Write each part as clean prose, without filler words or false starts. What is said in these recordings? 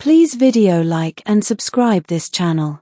Please video like and subscribe this channel.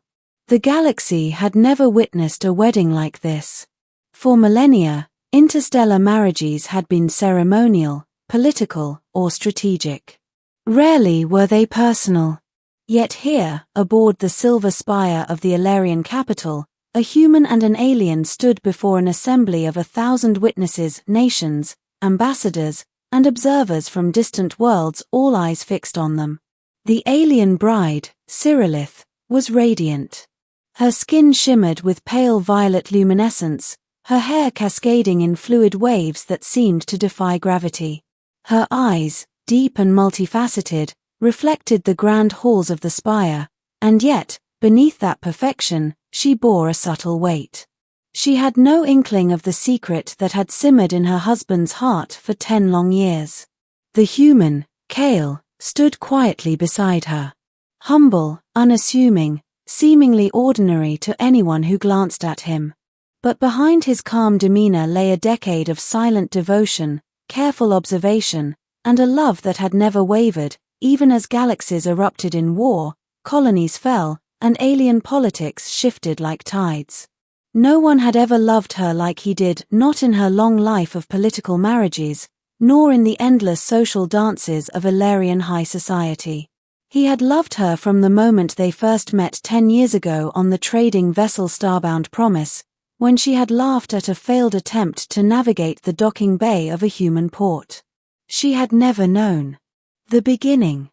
The galaxy had never witnessed a wedding like this. For millennia, interstellar marriages had been ceremonial, political, or strategic. Rarely were they personal. Yet here, aboard the silver spire of the Illyrian capital, a human and an alien stood before an assembly of 1,000 witnesses, nations, ambassadors, and observers from distant worlds, all eyes fixed on them. The alien bride, Cyrillith, was radiant. Her skin shimmered with pale violet luminescence, her hair cascading in fluid waves that seemed to defy gravity. Her eyes, deep and multifaceted, reflected the grand halls of the spire, and yet, beneath that perfection, she bore a subtle weight. She had no inkling of the secret that had simmered in her husband's heart for 10 long years. The human, Kale, stood quietly beside her. Humble, unassuming, seemingly ordinary to anyone who glanced at him. But behind his calm demeanor lay a decade of silent devotion, careful observation, and a love that had never wavered, even as galaxies erupted in war, colonies fell, and alien politics shifted like tides. No one had ever loved her like he did, not in her long life of political marriages, nor in the endless social dances of Illyrian high society. He had loved her from the moment they first met 10 years ago on the trading vessel Starbound Promise, when she had laughed at a failed attempt to navigate the docking bay of a human port. She had never known the beginning.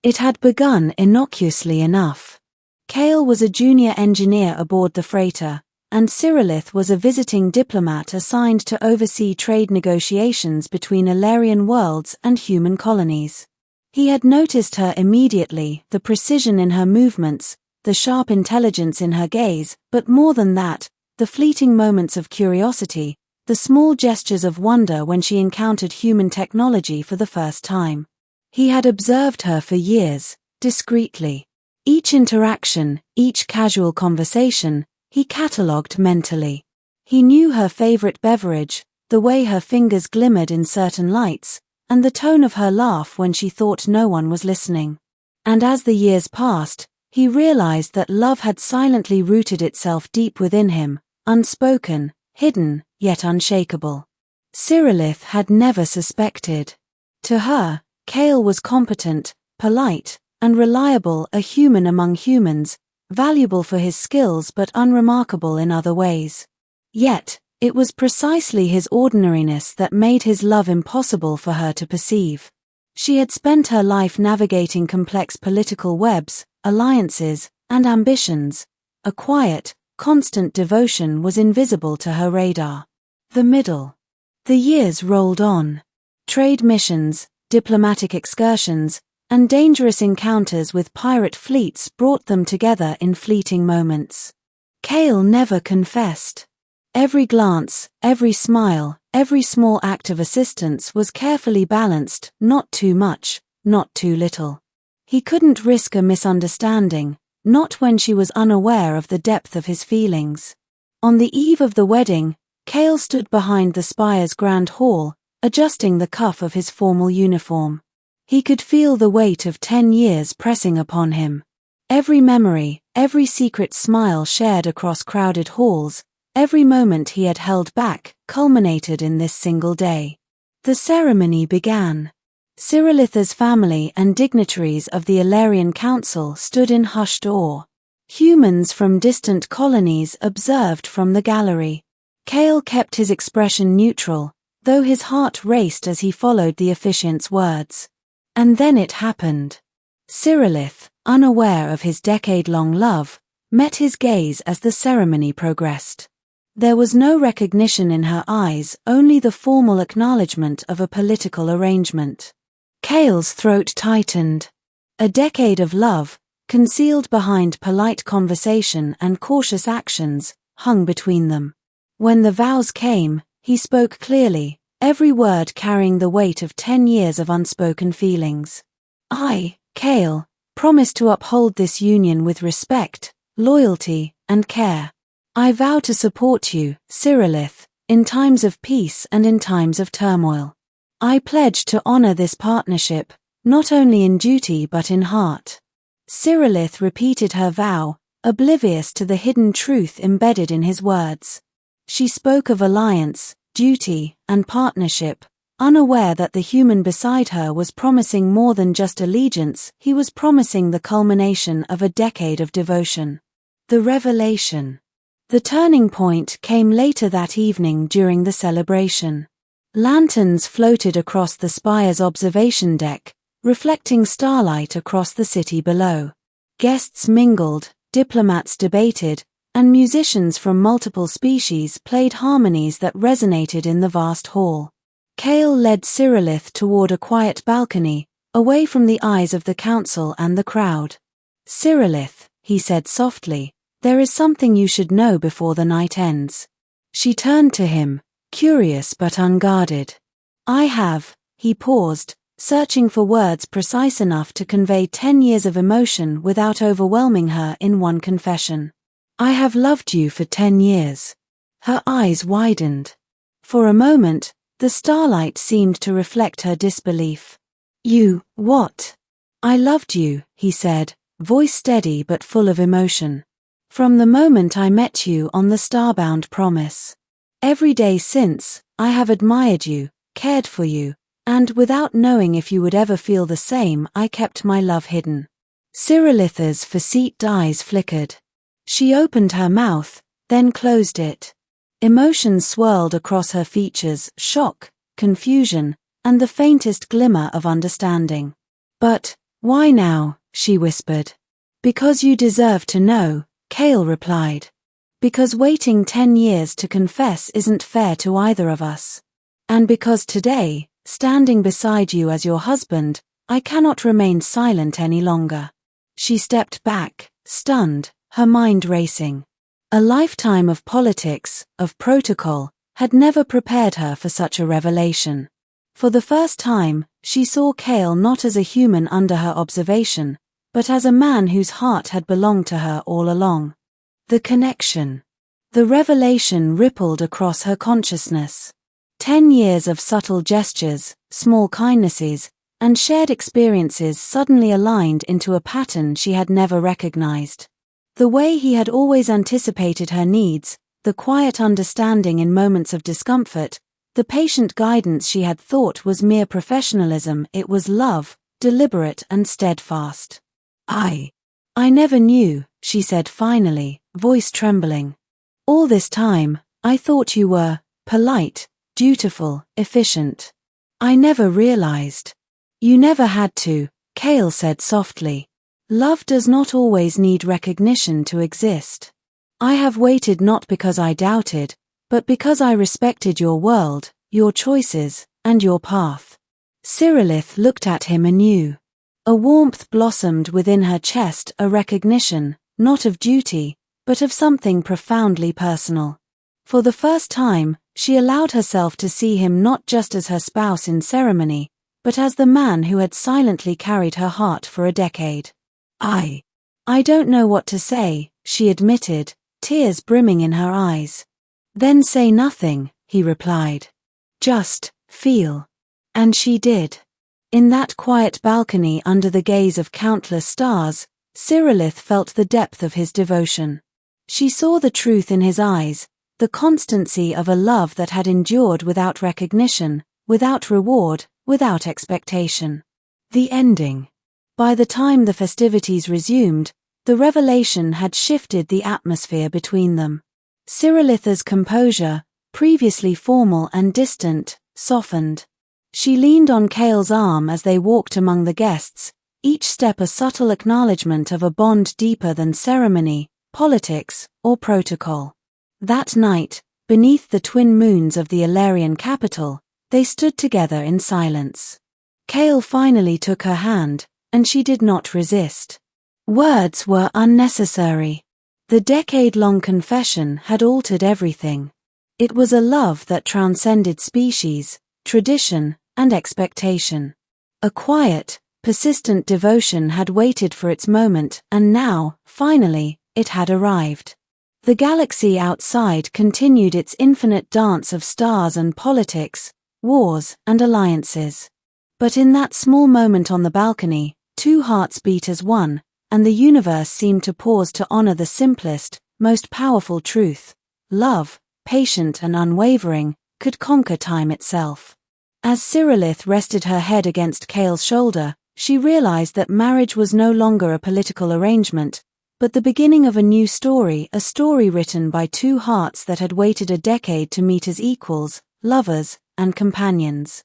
It had begun innocuously enough. Kale was a junior engineer aboard the freighter, and Cyrillith was a visiting diplomat assigned to oversee trade negotiations between Illyrian worlds and human colonies. He had noticed her immediately, the precision in her movements, the sharp intelligence in her gaze, but more than that, the fleeting moments of curiosity, the small gestures of wonder when she encountered human technology for the first time. He had observed her for years, discreetly. Each interaction, each casual conversation, he catalogued mentally. He knew her favorite beverage, the way her fingers glimmered in certain lights, and the tone of her laugh when she thought no one was listening. And as the years passed, he realized that love had silently rooted itself deep within him, unspoken, hidden, yet unshakable. Cyrillith had never suspected. To her, Kale was competent, polite, and reliable, a human among humans, valuable for his skills but unremarkable in other ways. Yet, it was precisely his ordinariness that made his love impossible for her to perceive. She had spent her life navigating complex political webs, alliances, and ambitions. A quiet, constant devotion was invisible to her radar. The middle. The years rolled on. Trade missions, diplomatic excursions, and dangerous encounters with pirate fleets brought them together in fleeting moments. Kale never confessed. Every glance, every smile, every small act of assistance was carefully balanced, not too much, not too little. He couldn't risk a misunderstanding, not when she was unaware of the depth of his feelings. On the eve of the wedding, Kale stood behind the spire's grand hall, adjusting the cuff of his formal uniform. He could feel the weight of 10 years pressing upon him. Every memory, every secret smile shared across crowded halls, every moment he had held back, culminated in this single day. The ceremony began. Cyrillith's family and dignitaries of the Illyrian Council stood in hushed awe. Humans from distant colonies observed from the gallery. Kale kept his expression neutral, though his heart raced as he followed the officiant's words. And then it happened. Cyrillith, unaware of his decade-long love, met his gaze as the ceremony progressed. There was no recognition in her eyes, only the formal acknowledgement of a political arrangement. Kale's throat tightened. A decade of love, concealed behind polite conversation and cautious actions, hung between them. When the vows came, he spoke clearly, every word carrying the weight of 10 years of unspoken feelings. I, Kale, promise to uphold this union with respect, loyalty, and care. I vow to support you, Cyrillith, in times of peace and in times of turmoil. I pledge to honor this partnership, not only in duty but in heart. Cyrillith repeated her vow, oblivious to the hidden truth embedded in his words. She spoke of alliance, duty, and partnership, unaware that the human beside her was promising more than just allegiance. He was promising the culmination of a decade of devotion. The revelation. The turning point came later that evening during the celebration. Lanterns floated across the spire's observation deck, reflecting starlight across the city below. Guests mingled, diplomats debated, and musicians from multiple species played harmonies that resonated in the vast hall. Kale led Cyrillith toward a quiet balcony, away from the eyes of the council and the crowd. "Cyrillith," he said softly, "there is something you should know before the night ends." She turned to him, curious but unguarded. "I have," he paused, searching for words precise enough to convey 10 years of emotion without overwhelming her in one confession. "I have loved you for 10 years. Her eyes widened. For a moment, the starlight seemed to reflect her disbelief. "You, what?" "I loved you," he said, voice steady but full of emotion. "From the moment I met you on the starbound Promise. Every day since, I have admired you, cared for you, and without knowing if you would ever feel the same, I kept my love hidden." Cyrillith's facete eyes flickered. She opened her mouth, then closed it. Emotions swirled across her features, shock, confusion, and the faintest glimmer of understanding. "But, why now?" she whispered. "Because you deserve to know," Kale replied. "Because waiting 10 years to confess isn't fair to either of us. And because today, standing beside you as your husband, I cannot remain silent any longer." She stepped back, stunned, her mind racing. A lifetime of politics, of protocol, had never prepared her for such a revelation. For the first time, she saw Kale not as a human under her observation, but as a man whose heart had belonged to her all along. The connection. The revelation rippled across her consciousness. 10 years of subtle gestures, small kindnesses, and shared experiences suddenly aligned into a pattern she had never recognized. The way he had always anticipated her needs, the quiet understanding in moments of discomfort, the patient guidance she had thought was mere professionalism, it was love, deliberate and steadfast. I never knew," she said finally, voice trembling. "All this time, I thought you were polite, dutiful, efficient. I never realized." "You never had to," Kale said softly. "Love does not always need recognition to exist. I have waited not because I doubted, but because I respected your world, your choices, and your path." Cyrillith looked at him anew. A warmth blossomed within her chest, a recognition, not of duty, but of something profoundly personal. For the first time, she allowed herself to see him not just as her spouse in ceremony, but as the man who had silently carried her heart for a decade. I don't know what to say," she admitted, tears brimming in her eyes. "Then say nothing," he replied. "Just feel." And she did. In that quiet balcony under the gaze of countless stars, Cyrillith felt the depth of his devotion. She saw the truth in his eyes, the constancy of a love that had endured without recognition, without reward, without expectation. The ending. By the time the festivities resumed, the revelation had shifted the atmosphere between them. Cyrillith's composure, previously formal and distant, softened. She leaned on Kale's arm as they walked among the guests, each step a subtle acknowledgement of a bond deeper than ceremony, politics, or protocol. That night, beneath the twin moons of the Illyrian capital, they stood together in silence. Kale finally took her hand, and she did not resist. Words were unnecessary. The decade-long confession had altered everything. It was a love that transcended species, tradition, and expectation. A quiet, persistent devotion had waited for its moment, and now, finally, it had arrived. The galaxy outside continued its infinite dance of stars and politics, wars, and alliances. But in that small moment on the balcony, two hearts beat as one, and the universe seemed to pause to honor the simplest, most powerful truth. Love, patient and unwavering, could conquer time itself. As Cyrillith rested her head against Kale's shoulder, she realized that marriage was no longer a political arrangement, but the beginning of a new story, a story written by two hearts that had waited a decade to meet as equals, lovers, and companions.